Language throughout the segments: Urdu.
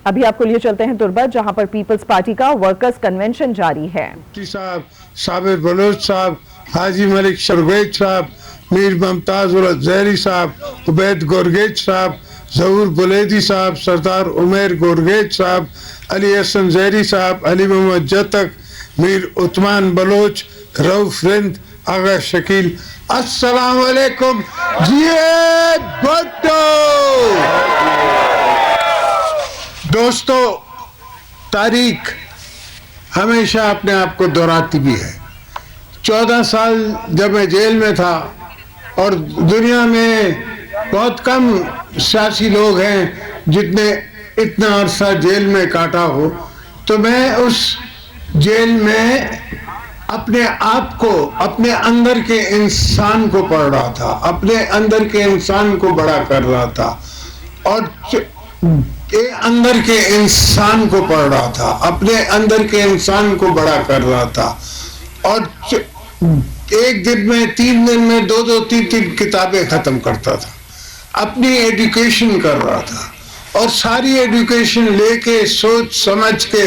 ابھی آپ کو لیے چلتے ہیں تربت، جہاں پر پیپلز پارٹی کا ورکرز کنونشن جاری ہے۔ مفتی صاحب، صابر بلوچ صاحب، حاجی ملک شرگیج صاحب، میر ممتاز الزہری صاحب، عبید گورگیج صاحب، ظہور بلیدی صاحب، سردار عمیر گورگیج صاحب، علی حسن زہری صاحب، علی محمد جتک، میر عثمان بلوچ، رؤف رند، آغا شکیل۔ السلام علیکم جیے بھٹو۔ دوستو، تاریخ ہمیشہ اپنے آپ کو دہراتی بھی ہے۔ 14 سال جب میں جیل میں تھا اور دنیا میں بہت کم سیاسی لوگ ہیں جتنے اتنا عرصہ جیل میں کاٹا ہو، تو میں اس جیل میں اپنے آپ کو، اپنے اندر کے انسان کو پڑھ رہا تھا، اپنے اندر کے انسان کو بڑا کر رہا تھا، اور اندر کے انسان کو پڑھ رہا تھا، اپنے اندر کے انسان کو بڑا کر رہا تھا، اور ایک دن میں 3 دن میں 2 3 کتابیں ختم کرتا تھا، اپنی ایڈوکیشن کر رہا تھا، اور ساری ایڈوکیشن لے کے، سوچ سمجھ کے،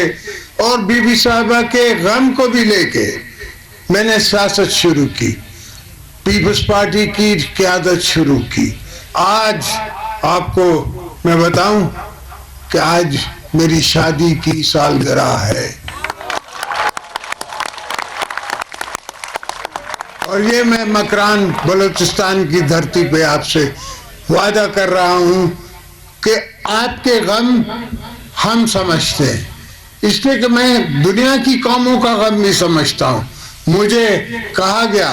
اور بی بی صاحبہ کے غم کو بھی لے کے میں نے سیاست شروع کی، پیپلز پارٹی کی قیادت شروع کی۔ آج آپ کو میں بتاؤں کہ آج میری شادی کی سالگرہ ہے، اور یہ میں مکران بلوچستان کی دھرتی پہ آپ سے وعدہ کر رہا ہوں کہ آپ کے غم ہم سمجھتے ہیں، اس لیے کہ میں دنیا کی قوموں کا غم نہیں سمجھتا ہوں۔ مجھے کہا گیا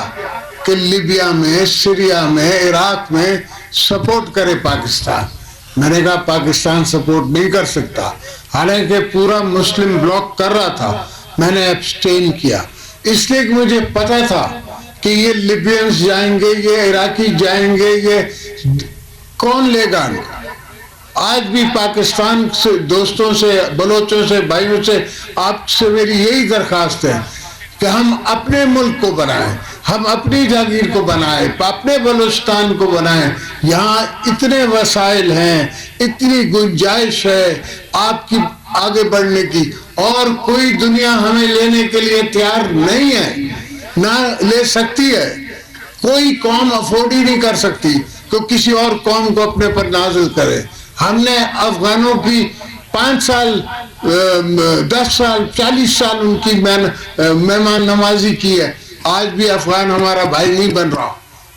کہ لیبیا میں، سیریا میں، عراق میں سپورٹ کرے پاکستان۔ میں نے کہا پاکستان سپورٹ نہیں کر سکتا، حالانکہ پورا مسلم بلاک کر رہا تھا۔ میں نے ایبسٹین کیا، اس لیے کہ مجھے پتا تھا کہ یہ لیبینز جائیں گے، یہ عراقی جائیں گے، یہ کون لے گا؟ آج بھی پاکستان سے دوستوں سے، بلوچوں سے، بھائیوں سے، آپ سے میری یہی درخواست ہے کہ ہم اپنے ملک کو بنائیں، ہم اپنی جاگیر کو بنائیں، اپنے بلوچستان کو بنائیں۔ یہاں اتنے وسائل ہیں، اتنی گنجائش ہے آپ کی آگے بڑھنے کی، اور کوئی دنیا ہمیں لینے کے لیے تیار نہیں ہے، نہ لے سکتی ہے۔ کوئی قوم افورڈ ہی نہیں کر سکتی کہ کسی اور قوم کو اپنے پر نازل کرے۔ ہم نے افغانوں کی 5 سال، 10 سال، 40 سال ان کی مہمان نوازی کی ہے۔ آج بھی افغان ہمارا بھائی نہیں بن رہا،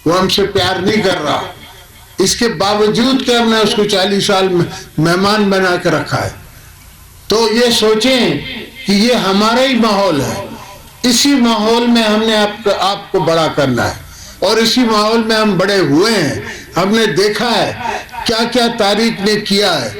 وہ ہم سے پیار نہیں کر رہا، اس کے باوجود کہ ہم نے اس کو 40 سال مہمان بنا کے رکھا ہے۔ تو یہ سوچیں کہ یہ ہمارا ہی ماحول ہے، اسی ماحول میں ہم نے آپ کو بڑا کرنا ہے، اور اسی ماحول میں ہم بڑے ہوئے ہیں۔ ہم نے دیکھا ہے کیا کیا تاریخ نے کیا ہے۔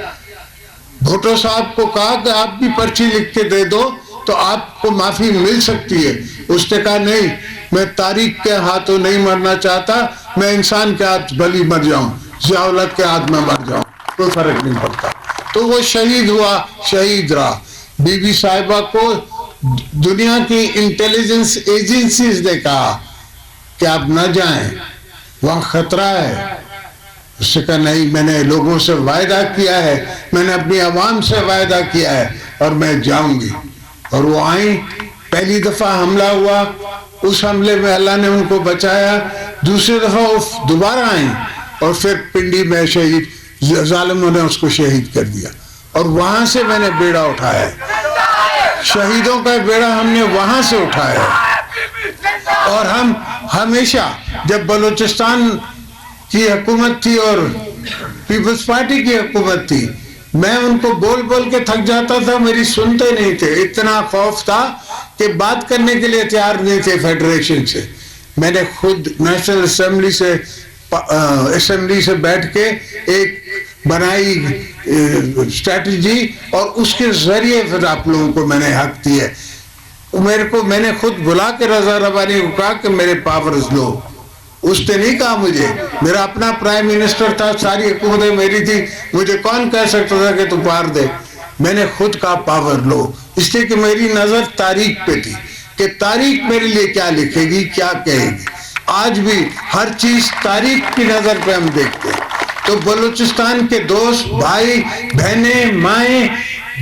بھٹو صاحب کو کہا کہ آپ بھی پرچی لکھ کے دے دو تو آپ کو معافی مل سکتی ہے، اس نے کہا نہیں، میں تاریخ کے ہاتھوں نہیں مرنا چاہتا، میں انسان کے ہاتھ بھلی مر جاؤں، ضیاء الحق کے ہاتھ میں مر جاؤں، کوئی فرق نہیں پڑتا۔ تو وہ شہید ہوا، شہید رہا۔ بی بی صاحبہ کو دنیا کی انٹیلیجنس ایجنسیز نے کہا کہ آپ نہ جائیں، وہاں خطرہ ہے۔ اس سے کہا نہیں، میں نے لوگوں سے وعدہ کیا ہے، میں نے اپنی عوام سے وعدہ کیا ہے، اور میں جاؤں گی۔ اور وہ آئیں، پہلی دفعہ حملہ ہوا، اس حملے میں اللہ نے ان کو بچایا، دوسری دفعہ وہ دوبارہ آئیں، اور پھر پنڈی میں شہید، ظالموں نے اس کو شہید کر دیا، اور وہاں سے میں نے بیڑا اٹھایا ہے، شہیدوں کا بیڑا ہم نے وہاں سے اٹھایا ہے۔ اور ہم ہمیشہ، جب بلوچستان کی حکومت تھی اور پیپلز پارٹی کی حکومت تھی، میں ان کو بول بول کے تھک جاتا تھا، میری سنتے نہیں تھے، اتنا خوف تھا کہ بات کرنے کے لیے تیار نہیں تھے فیڈریشن سے۔ میں نے خود نیشنل اسمبلی سے بیٹھ کے ایک بنائی اسٹریٹجی، اور اس کے ذریعے پھر آپ لوگوں کو میں نے حق دی ہے۔ میں نے خود بلا کے رضا ربانی کو کہا کہ میرے پاورز لو، اس نے نہیں کہا مجھے، میرا اپنا پرائم منسٹر تھا، ساری حکومتیں میری تھی، مجھے کون کہہ سکتا تھا کہ تو پار دے؟ میں نے خود کہا پاور لو، اس لیے کہ میری نظر تاریخ پہ تھی کہ تاریخ میرے لیے کیا لکھے گی، کیا کہے گی۔ آج بھی ہر چیز تاریخ کی نظر پہ ہم دیکھتے ہیں۔ تو بلوچستان کے دوست، بھائی، بہنیں، مائیں،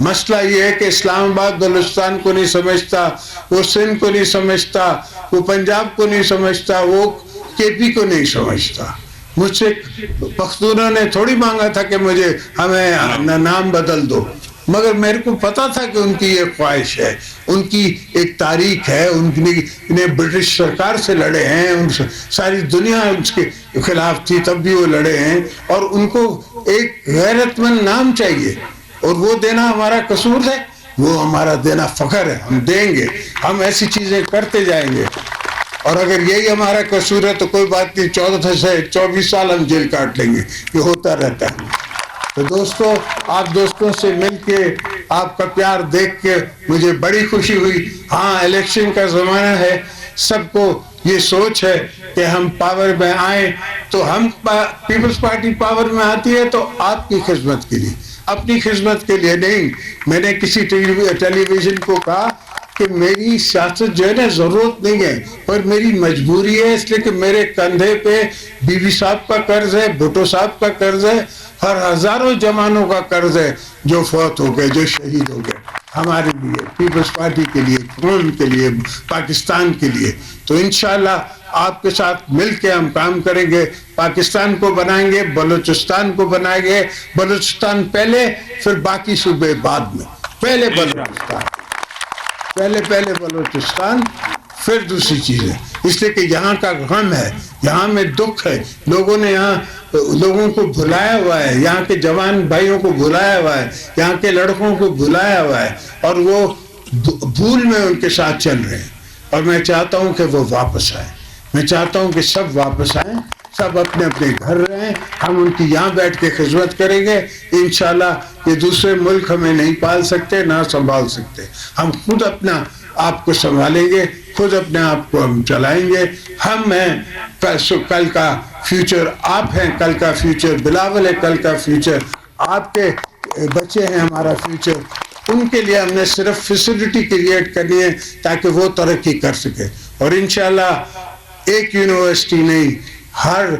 مسئلہ یہ ہے کہ اسلام آباد بلوچستان کو نہیں سمجھتا, وہ سندھ کو نہیں سمجھتا, وہ پنجاب کو نہیں سمجھتا, وہ کے پی کو نہیں سمجھتا. مجھ سے پختونوں نے تھوڑی مانگا تھا کہ مجھے ہمیں نام بدل دو, مگر میرے کو پتا تھا کہ ان کی یہ خواہش ہے, ان کی ایک تاریخ ہے, انہیں برٹش سرکار سے لڑے ہیں, ساری دنیا اس کے خلاف تھی تب بھی وہ لڑے ہیں, اور ان کو ایک غیرت مند نام چاہیے, اور وہ دینا ہمارا قصور ہے, وہ ہمارا دینا فخر ہے, ہم دیں گے, ہم ایسی چیزیں کرتے جائیں گے. اور اگر یہی ہمارا قصور ہے تو کوئی بات نہیں, 14 سے 24 سال ہم جیل کاٹ لیں گے, یہ ہوتا رہتا ہے. تو دوستو, آپ دوستوں سے مل کے, آپ کا پیار دیکھ کے مجھے بڑی خوشی ہوئی. ہاں, الیکشن کا زمانہ ہے, سب کو یہ سوچ ہے کہ ہم پاور میں آئیں, تو ہم پیپلز پارٹی پاور میں آتی ہے تو آپ کی خدمت کے لیے, اپنی خدمت کے لیے نہیں. میں نے کسی ٹیلی ویژن کو کہا کہ میری سیاست جو ہے نا ضرورت نہیں ہے, پر میری مجبوری ہے, اس لیے کہ میرے کندھے پہ بی بی صاحب کا قرض ہے, بھٹو صاحب کا قرض ہے, ہر ہزاروں جوانوں کا قرض ہے جو فوت ہو گئے, جو شہید ہو گئے ہمارے لیے, پیپلز پارٹی کے لیے, قوم کے لیے, پاکستان کے لیے. تو انشاءاللہ آپ کے ساتھ مل کے ہم کام کریں گے, پاکستان کو بنائیں گے, بلوچستان کو بنائیں گے. بلوچستان پہلے, پھر باقی صوبے بعد میں. پہلے بلوچستان, پھر دوسری چیزیں, اس لیے کہ یہاں کا غم ہے, یہاں میں دکھ ہے, لوگوں نے یہاں لوگوں کو بھلایا ہوا ہے, یہاں کے جوان بھائیوں کو بھلایا ہوا ہے, یہاں کے لڑکوں کو بھلایا ہوا ہے, اور وہ بھول میں ان کے ساتھ چل رہے ہیں. اور میں چاہتا ہوں کہ وہ واپس آئیں, میں چاہتا ہوں کہ سب واپس آئیں, سب اپنے اپنے گھر رہیں, ہم ان کی یہاں بیٹھ کے خدمت کریں گے. انشاءاللہ یہ دوسرے ملک ہمیں نہیں پال سکتے, نہ سنبھال سکتے, ہم خود اپنا آپ کو سنبھالیں گے, خود اپنے آپ کو ہم چلائیں گے. ہم ہیں کل کا فیوچر, آپ ہیں کل کا فیوچر, بلاول ہے کل کا فیوچر, آپ کے بچے ہیں ہمارا فیوچر. ان کے لیے ہم نے صرف فیسلٹی کریٹ کرنی ہے تاکہ وہ ترقی کر سکے. اور انشاءاللہ ایک یونیورسٹی نہیں, ہر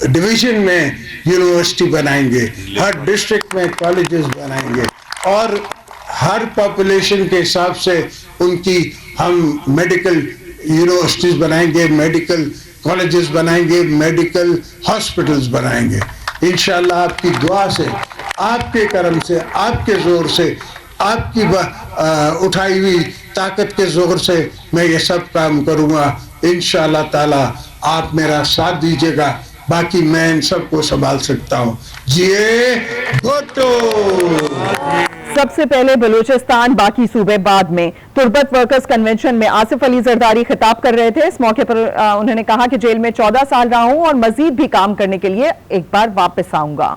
ڈویژن میں یونیورسٹی بنائیں گے, ہر ڈسٹرکٹ میں کالجز بنائیں گے, اور ہر پاپولیشن کے حساب سے ان کی ہم میڈیکل یونیورسٹیز بنائیں گے, میڈیکل کالجز بنائیں گے, میڈیکل ہاسپٹلز بنائیں گے. انشاءاللہ آپ کی دعا سے, آپ کے کرم سے, آپ کے زور سے, آپ کی اٹھائی ہوئی طاقت کے زور سے میں یہ سب کام کروں گا. انشاءاللہ تعالی آپ میرا ساتھ دیجیے گا, باقی میں ان سب کو سنبھال سکتا ہوں. جیے بھٹو. سب سے پہلے بلوچستان باقی صوبے بعد میں. تربت ورکرز کنونشن میں آصف علی زرداری خطاب کر رہے تھے. اس موقع پر انہوں نے کہا کہ جیل میں 14 سال رہا ہوں اور مزید بھی کام کرنے کے لیے ایک بار واپس آؤں گا.